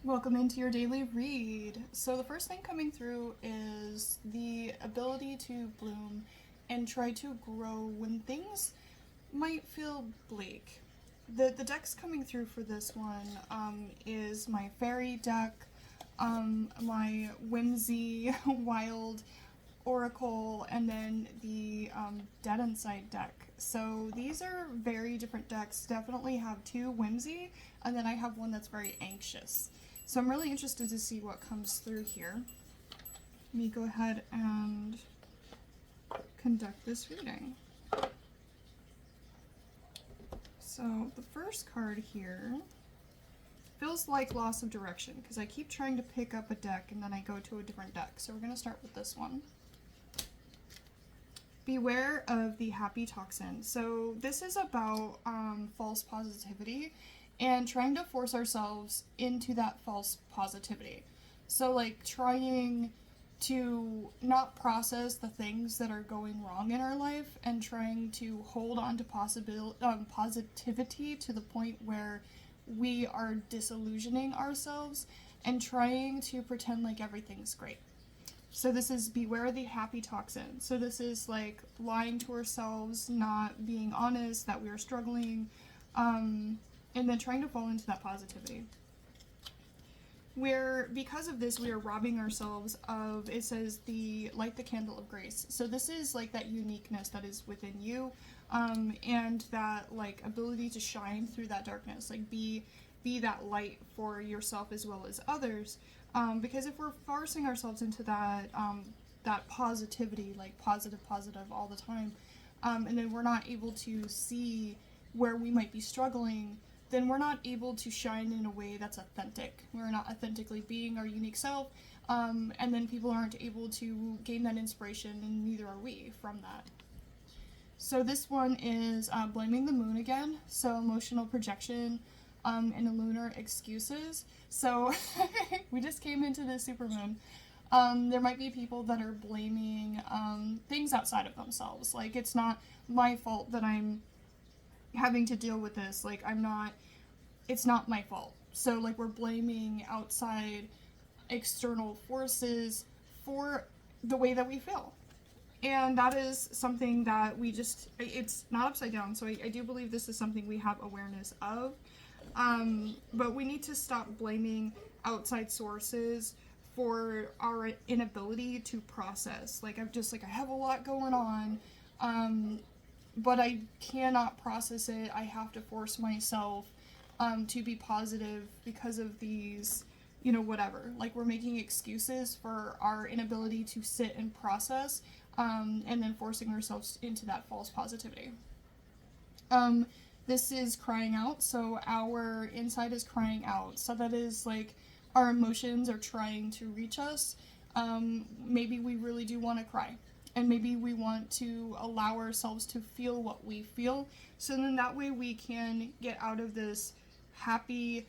Welcome into your daily read. So, the first thing coming through is the ability to bloom and try to grow when things might feel bleak. The decks coming through for this one is my fairy deck, my whimsy, wild oracle, and then the dead inside deck. So these are very different decks. Definitely have two whimsy, and then I have one that's very anxious. So I'm really interested to see what comes through here. Let me go ahead and conduct this reading. So the first card here feels like loss of direction because I keep trying to pick up a deck and then I go to a different deck. So we're going to start with this one. Beware of the happy toxin. So this is about false positivity and trying to force ourselves into that false positivity. So like trying to not process the things that are going wrong in our life and trying to hold on to positivity to the point where we are disillusioning ourselves and trying to pretend like everything's great. So this is beware the happy toxin. So this is like lying to ourselves, not being honest that we are struggling, and then trying to fall into that positivity. Because of this, we are robbing ourselves of, it says, the light the candle of grace. So this is like that uniqueness that is within you, and that like ability to shine through that darkness, like be that light for yourself as well as others. Because if we're forcing ourselves into that positivity, like positive all the time, and then we're not able to see where we might be struggling, then we're not able to shine in a way that's authentic. We're not authentically being our unique self, and then people aren't able to gain that inspiration, and neither are we from that. So this one is blaming the moon again, so emotional projection, and a lunar excuses. So we just came into the supermoon. There might be people that are blaming things outside of themselves. Like, it's not my fault that I'm having to deal with this. Like, it's not my fault. So, like, we're blaming outside external forces for the way that we feel. And that is something that it's not upside down. So I do believe this is something we have awareness of. But we need to stop blaming outside sources for our inability to process. Like, I have a lot going on, but I cannot process it. I have to force myself to be positive because of these, whatever. Like, we're making excuses for our inability to sit and process, and then forcing ourselves into that false positivity. This is crying out, so our inside is crying out. So that is like our emotions are trying to reach us. Maybe we really do want to cry, and maybe we want to allow ourselves to feel what we feel. So then that way we can get out of this happy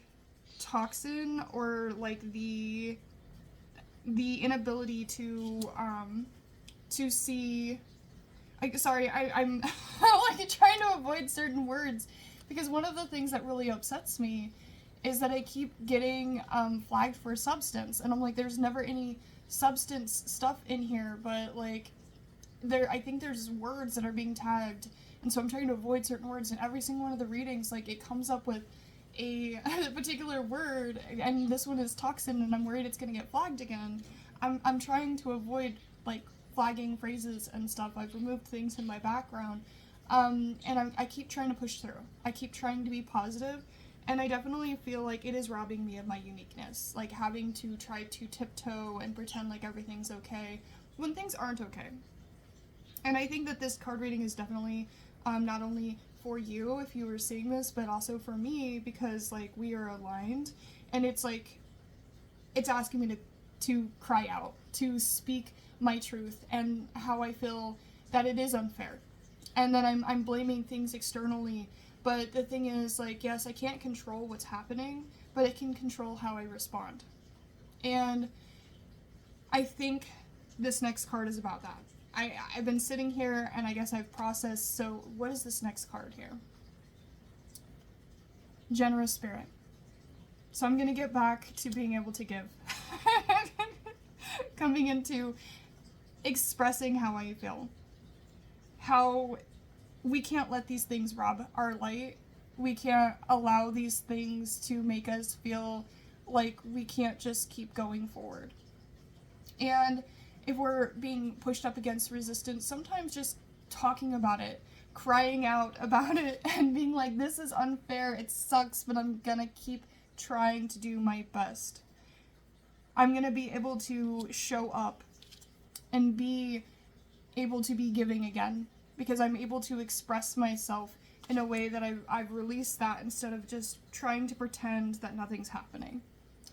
toxin, or like the inability to see. I'm like trying to avoid certain words, because one of the things that really upsets me is that I keep getting flagged for substance, and I'm like, there's never any substance stuff in here, but like I think there's words that are being tagged, and so I'm trying to avoid certain words. And every single one of the readings, like, it comes up with a particular word, and this one is toxin, and I'm worried it's gonna get flagged again. I'm trying to avoid like flagging phrases and stuff. I've removed things in my background, and I keep trying to push through. I keep trying to be positive, and I definitely feel like it is robbing me of my uniqueness, like having to try to tiptoe and pretend like everything's okay when things aren't okay. And I think that this card reading is definitely not only for you if you were seeing this, but also for me, because like we are aligned, and it's like it's asking me to cry out, to speak my truth and how I feel that it is unfair, and that I'm blaming things externally. But the thing is, like, yes, I can't control what's happening, but I can control how I respond. And I think this next card is about that. I've been sitting here and I guess I've processed. So what is this next card here? Generous spirit. So I'm going to get back to being able to give. Coming into expressing how I feel. How we can't let these things rob our light. We can't allow these things to make us feel like we can't just keep going forward. And if we're being pushed up against resistance, sometimes just talking about it, crying out about it, and being like, this is unfair, it sucks, but I'm gonna keep trying to do my best. I'm gonna be able to show up and be able to be giving again, because I'm able to express myself in a way that I've released that instead of just trying to pretend that nothing's happening.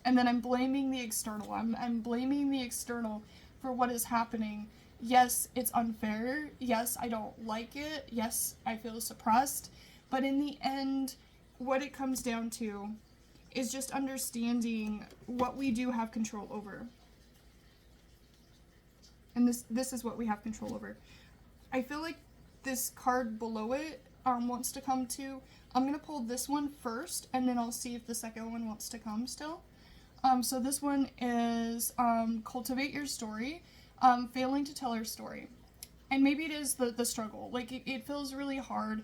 And then I'm blaming the external. I'm blaming the external for what is happening. Yes, it's unfair. Yes, I don't like it. Yes, I feel suppressed. But in the end, what it comes down to is just understanding what we do have control over. And this is what we have control over. I feel like this card below it wants to come to. I'm going to pull this one first, and then I'll see if the second one wants to come still. So this one is cultivate your story, failing to tell your story. And maybe it is the struggle. Like, it feels really hard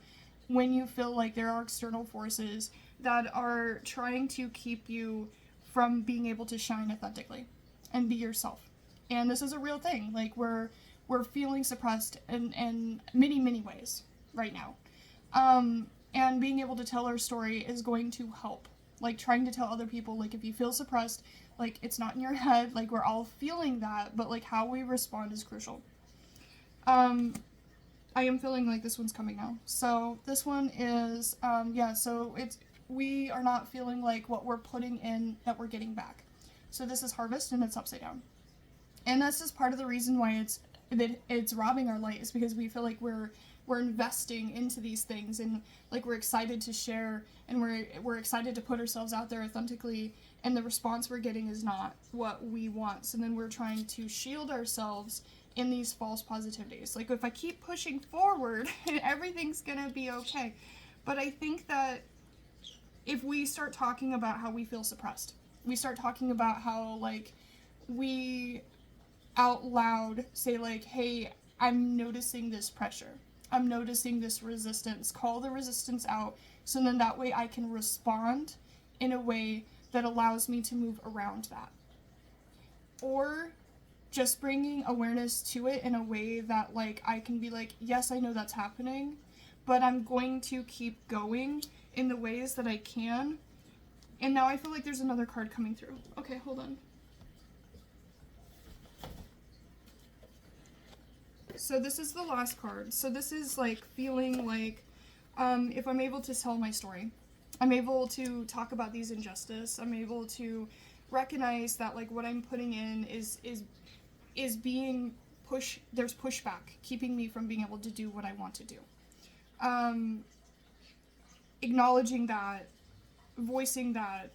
when you feel like there are external forces that are trying to keep you from being able to shine authentically and be yourself. And this is a real thing. Like, we're feeling suppressed in many, many ways right now. And being able to tell our story is going to help. Like, trying to tell other people, like, if you feel suppressed, like, it's not in your head, like, we're all feeling that, but, like, how we respond is crucial. I am feeling like this one's coming now. So, this one is, so we are not feeling like what we're putting in that we're getting back. So this is harvest, and it's upside down. And that's just part of the reason why it's robbing our light, is because we feel like we're investing into these things, and like we're excited to share, and we're excited to put ourselves out there authentically, and the response we're getting is not what we want. So then we're trying to shield ourselves in these false positivities. Like, if I keep pushing forward, everything's gonna be okay. But I think that if we start talking about how we feel suppressed, we start talking about how, like, we out loud say, like, hey, I'm noticing this pressure. I'm noticing this resistance. Call the resistance out, so then that way I can respond in a way that allows me to move around that. Or just bringing awareness to it in a way that, like, I can be like, yes, I know that's happening, but I'm going to keep going in the ways that I can. And now I feel like there's another card coming through. Okay, hold on. So this is the last card. So this is like feeling like if I'm able to tell my story, I'm able to talk about these injustice, I'm able to recognize that, like, what I'm putting in is being there's pushback keeping me from being able to do what I want to do. Acknowledging that, voicing that,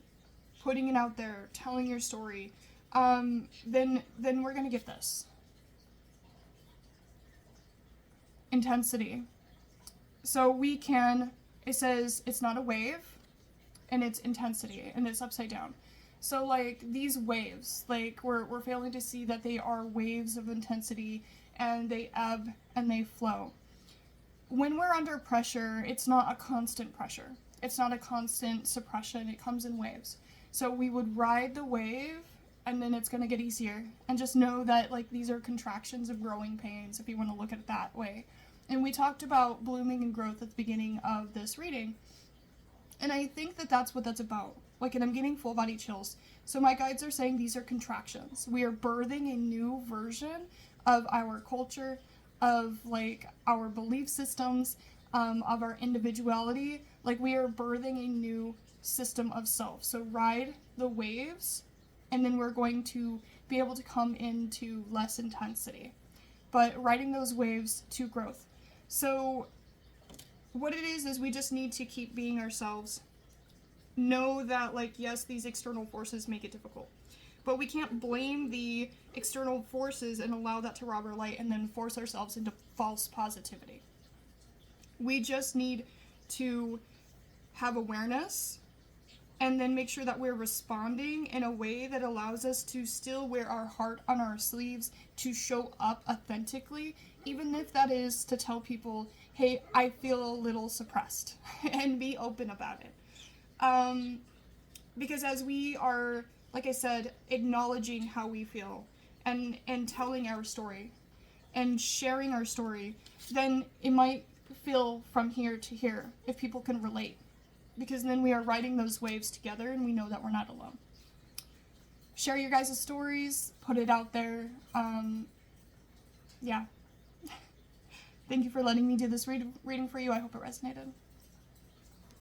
putting it out there, telling your story, then we're gonna get this. Intensity. So it says it's not a wave, and it's intensity, and it's upside down. So, like, these waves, like, we're failing to see that they are waves of intensity, and they ebb and they flow. When we're under pressure, it's not a constant pressure. It's not a constant suppression. It comes in waves. So we would ride the wave, and then it's going to get easier. And just know that, like, these are contractions of growing pains, if you want to look at it that way. And we talked about blooming and growth at the beginning of this reading. And I think that that's what that's about. Like, and I'm getting full body chills. So my guides are saying these are contractions. We are birthing a new version of our culture, of, like, our belief systems, of our individuality. Like, we are birthing a new system of self. So ride the waves, and then we're going to be able to come into less intensity. But riding those waves to growth. So what it is we just need to keep being ourselves. Know that, like, yes, these external forces make it difficult. But we can't blame the external forces and allow that to rob our light and then force ourselves into false positivity. We just need to have awareness, and then make sure that we're responding in a way that allows us to still wear our heart on our sleeves, to show up authentically, even if that is to tell people, hey, I feel a little suppressed, and be open about it. Because as we are, like I said, acknowledging how we feel and telling our story and sharing our story, then it might feel from here to here if people can relate. Because then we are riding those waves together and we know that we're not alone. Share your guys' stories, put it out there. Yeah. Thank you for letting me do this reading for you. I hope it resonated.